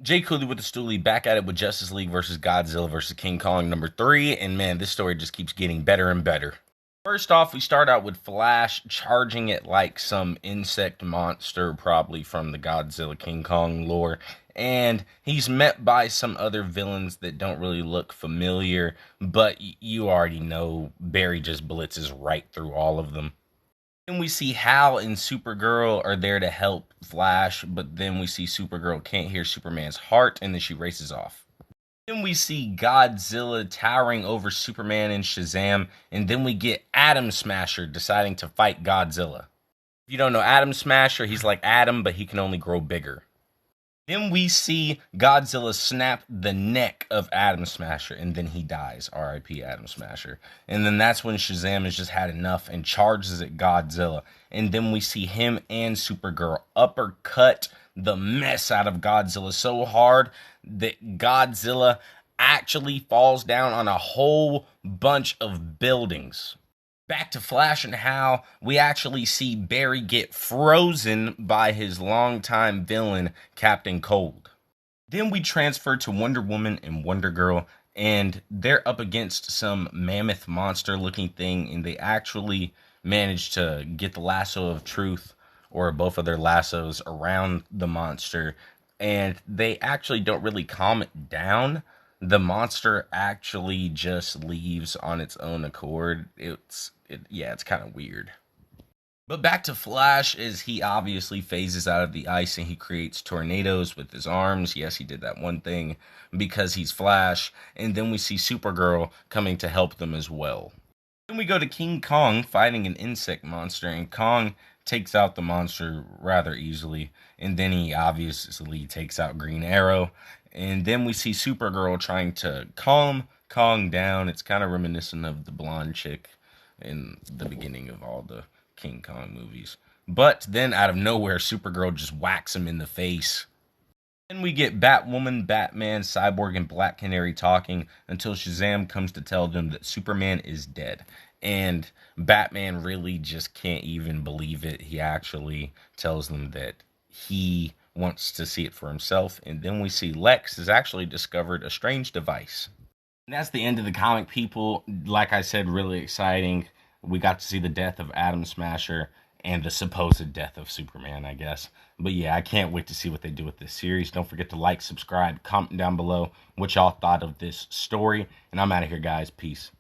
Jay Cooley with the Stoolie back at it with Justice League versus Godzilla versus King Kong #3. And man, this story just keeps getting better and better. First off, we start out with Flash charging it like some insect monster, probably from the Godzilla King Kong lore. And he's met by some other villains that don't really look familiar, but you already know Barry just blitzes right through all of them. Then we see Hal and Supergirl are there to help Flash, but then we see Supergirl can't hear Superman's heart, and then she races off. Then we see Godzilla towering over Superman and Shazam, and then we get Atom Smasher deciding to fight Godzilla. If you don't know Atom Smasher, he's like Adam, but he can only grow bigger. Then we see Godzilla snap the neck of Atom Smasher, and then he dies. R.I.P. Atom Smasher. And then that's when Shazam has just had enough and charges at Godzilla. And then we see him and Supergirl uppercut the mess out of Godzilla so hard that Godzilla actually falls down on a whole bunch of buildings. Back to Flash and Hal, we actually see Barry get frozen by his longtime villain, Captain Cold. Then we transfer to Wonder Woman and Wonder Girl, and they're up against some mammoth monster looking thing, and they actually manage to get the lasso of truth, or both of their lassos, around the monster, and they actually don't really calm it down. The monster actually just leaves on its own accord. It's kind of weird. But back to Flash, as he obviously phases out of the ice and he creates tornadoes with his arms. Yes, he did that one thing because he's Flash. And then we see Supergirl coming to help them as well. Then we go to King Kong fighting an insect monster, and Kong takes out the monster rather easily. And then he obviously takes out Green Arrow. And then we see Supergirl trying to calm Kong down. It's kind of reminiscent of the blonde chick in the beginning of all the King Kong movies. But then out of nowhere, Supergirl just whacks him in the face. Then we get Batwoman, Batman, Cyborg, and Black Canary talking until Shazam comes to tell them that Superman is dead. And Batman really just can't even believe it. He actually tells them that he wants to see it for himself. And then we see Lex has actually discovered a strange device. And that's the end of the comic, people. Like I said, really exciting. We got to see the death of Atom Smasher and the supposed death of Superman, I guess. But yeah, I can't wait to see what they do with this series. Don't forget to like, subscribe, comment down below what y'all thought of this story. And I'm out of here, guys. Peace.